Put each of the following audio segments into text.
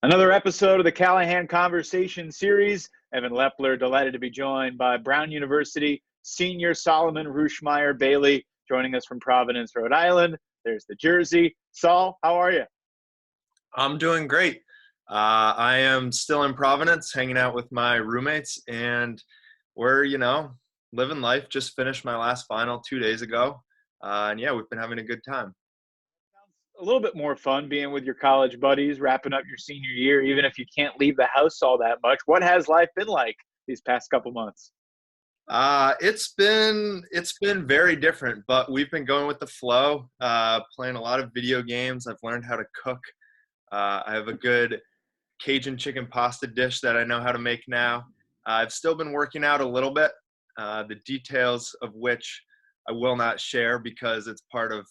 Another episode of the Callahan Conversation series. Evan Lepler, delighted to be joined by Brown University senior Solomon Rueschemeyer-Bailey, joining us from Providence, Rhode Island. There's the jersey. Sol, how are you? I'm doing great. I am still in Providence, hanging out with my roommates, and we're, living life. Just finished my last final 2 days ago. And yeah, we've been having a good time. A little bit more fun being with your college buddies, wrapping up your senior year, even if you can't leave the house all that much. What has life been like these past couple months? It's been very different, but we've been going with the flow, playing a lot of video games. I've learned how to cook. I have a good Cajun chicken pasta dish that I know how to make now. I've still been working out a little bit, the details of which I will not share because it's part of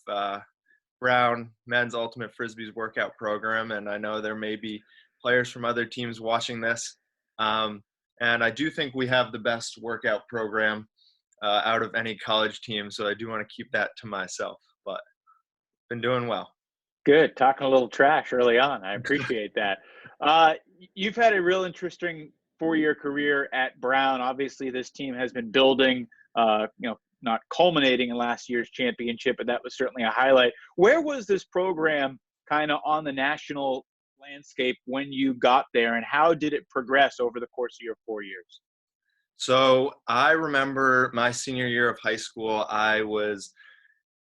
Brown Men's Ultimate Frisbee's workout program, and I know there may be players from other teams watching this. And I do think we have the best workout program out of any college team, so I do want to keep that to myself, but been doing well. Good. Talking a little trash early on. I appreciate that. You've had a real interesting four-year career at Brown. Obviously, this team has been building, not culminating in last year's championship, but that was certainly a highlight. Where was this program kind of on the national landscape when you got there, and how did it progress over the course of your 4 years? So I remember my senior year of high school, I was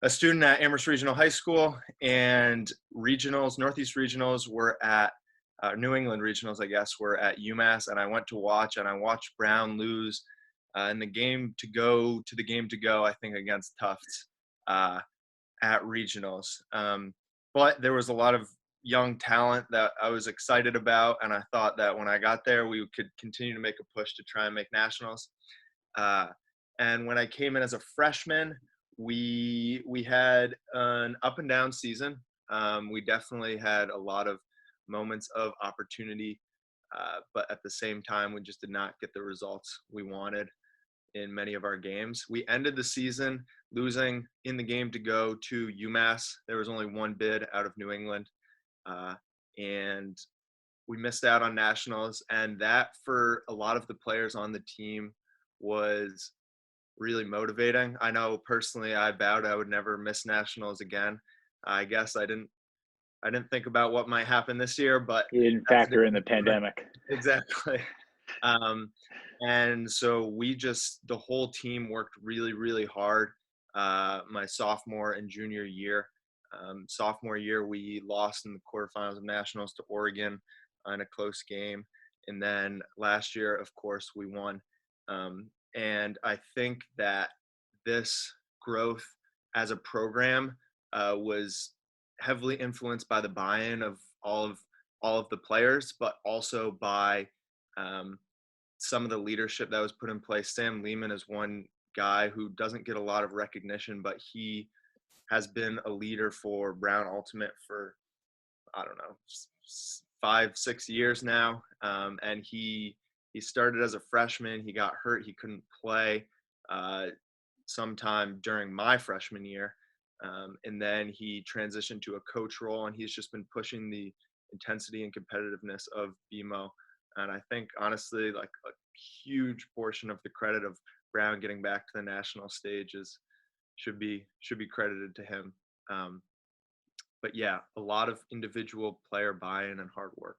a student at Amherst Regional High School, and regionals, Northeast regionals were at New England regionals, I guess, were at UMass, and I went to watch, and I watched Brown lose in the game to go, I think, against Tufts at regionals. But there was a lot of young talent that I was excited about, and I thought that when I got there, we could continue to make a push to try and make nationals. And when I came in as a freshman, we had an up and down season. We definitely had a lot of moments of opportunity, but at the same time, we just did not get the results we wanted in many of our games. We ended the season losing in the game to go to UMass. There was only one bid out of New England, and we missed out on nationals. And that, for a lot of the players on the team, was really motivating. I know personally I vowed I would never miss nationals again. I guess I didn't think about what might happen this year, but You didn't factor in the pandemic. Exactly. And so the whole team worked really, really hard my sophomore and junior year. Sophomore year, we lost in the quarterfinals of nationals to Oregon in a close game. And then last year, of course, we won. And I think that this growth as a program was heavily influenced by the buy-in of all of the players, but also by some of the leadership that was put in place. Sam Lehman is one guy who doesn't get a lot of recognition, but he has been a leader for Brown Ultimate for, I don't know, 5-6 years now. And he started as a freshman. He got hurt. He couldn't play sometime during my freshman year. And then he transitioned to a coach role, and he's just been pushing the intensity and competitiveness of BMO. And I think, honestly, like a huge portion of the credit of Brown getting back to the national stage should be credited to him. But yeah, a lot of individual player buy-in and hard work.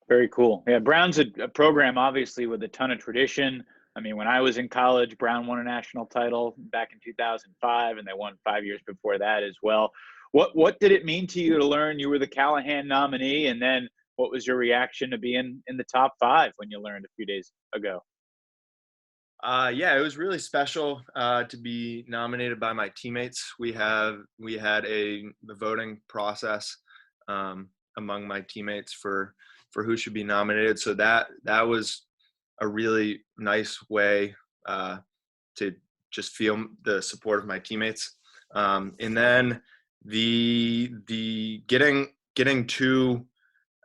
Very cool. Yeah, Brown's a program, obviously, with a ton of tradition. I mean, when I was in college, Brown won a national title back in 2005, and they won 5 years before that as well. What did it mean to you to learn you were the Callahan nominee, and then what was your reaction to being in the top 5 when you learned a few days ago? Yeah, it was really special to be nominated by my teammates. We had the voting process among my teammates for who should be nominated. So that was a really nice way to just feel the support of my teammates. And then the getting to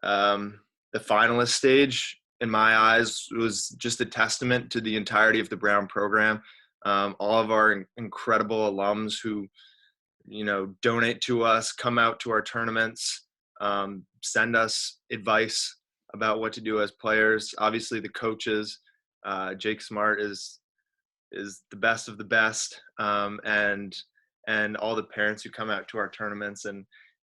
the finalist stage, in my eyes, was just a testament to the entirety of the Brown program. All of our incredible alums who, donate to us, come out to our tournaments, send us advice about what to do as players. Obviously, the coaches, Jake Smart is the best of the best, and all the parents who come out to our tournaments and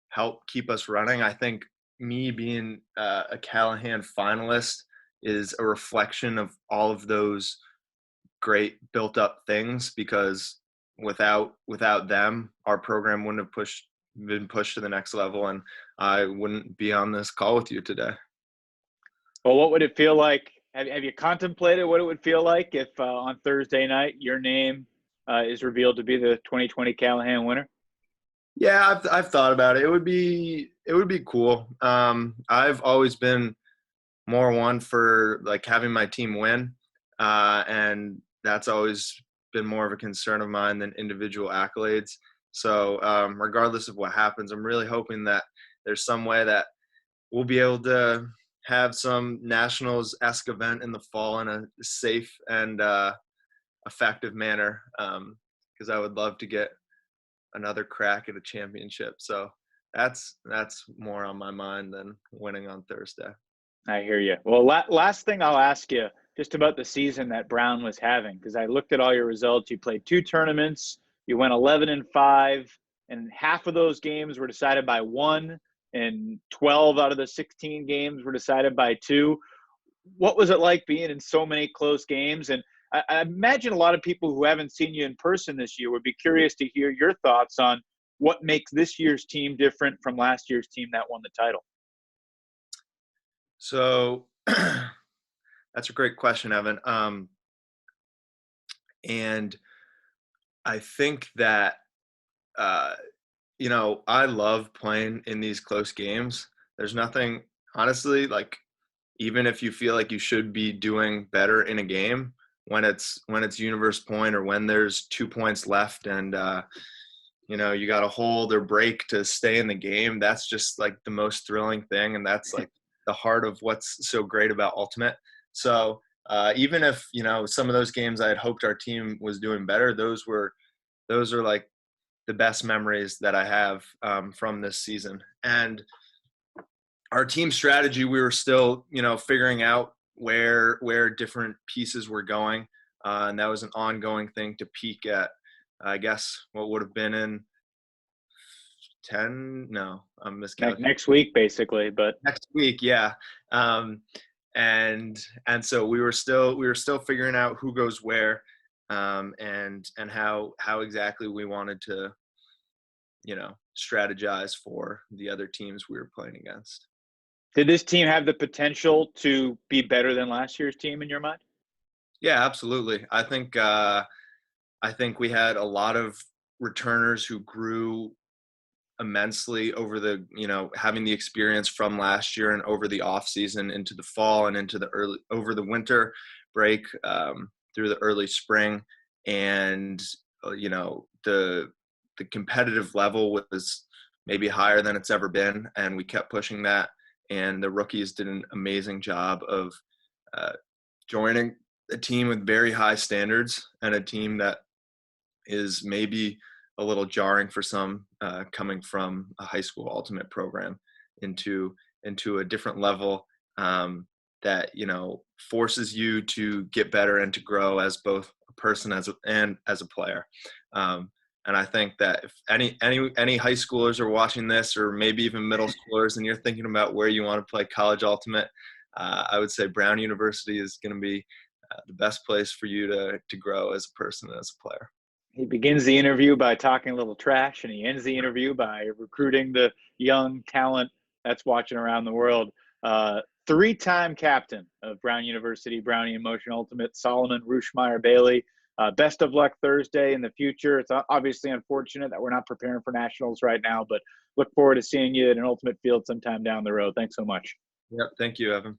help keep us running. I think me being a Callahan finalist is a reflection of all of those great built up things, because without them, our program wouldn't have been pushed to the next level, and I wouldn't be on this call with you today. Well, what would it feel like? Have you contemplated what it would feel like if on Thursday night your name is revealed to be the 2020 Callahan winner? Yeah, I've thought about it. It would be cool. I've always been more one for like having my team win, and that's always been more of a concern of mine than individual accolades. So regardless of what happens, I'm really hoping that there's some way that we'll be able to have some Nationals-esque event in the fall in a safe and effective manner, because I would love to get another crack at a championship. So that's more on my mind than winning on Thursday. I hear you. Well, last thing I'll ask you just about the season that Brown was having, because I looked at all your results. You played 2 tournaments. You went 11-5, and half of those games were decided by 1, and 12 out of the 16 games were decided by 2. What was it like being in so many close games? And I imagine a lot of people who haven't seen you in person this year would be curious to hear your thoughts on what makes this year's team different from last year's team that won the title. So that's a great question, Evan. And I think that, I love playing in these close games. There's nothing, honestly, like, even if you feel like you should be doing better in a game, when it's universe point, or when there's 2 points left and, you got to hold or break to stay in the game, that's just like the most thrilling thing. And that's like the heart of what's so great about Ultimate. So even if, some of those games I had hoped our team was doing better, those are like the best memories that I have from this season. And our team strategy, we were still, figuring out where different pieces were going. And that was an ongoing thing to peak at, I guess, what would have been in 10? No, I'm miscalculating. Next week, basically, but Next week, yeah. And so we were still figuring out who goes where, and how exactly we wanted to, strategize for the other teams we were playing against. did this team have the potential to be better than last year's team in your mind? Yeah, absolutely. I think we had a lot of returners who grew immensely over the, having the experience from last year and over the off season into the fall and into over the winter break, through the early spring. And, the competitive level was maybe higher than it's ever been. And we kept pushing that. And the rookies did an amazing job of joining a team with very high standards, and a team that is maybe a little jarring for some, coming from a high school ultimate program into a different level, that, forces you to get better and to grow as both a person and as a player. And I think that if any high schoolers are watching this, or maybe even middle schoolers, and you're thinking about where you want to play college ultimate, I would say Brown University is going to be the best place for you to grow as a person and as a player. He begins the interview by talking a little trash, and he ends the interview by recruiting the young talent that's watching around the world. 3-time captain of Brown University, Brownie and Motion Ultimate, Solomon Rueschemeyer-Bailey. Best of luck Thursday in the future. It's obviously unfortunate that we're not preparing for nationals right now, but look forward to seeing you in an ultimate field sometime down the road. Thanks so much. Yep. Thank you, Evan.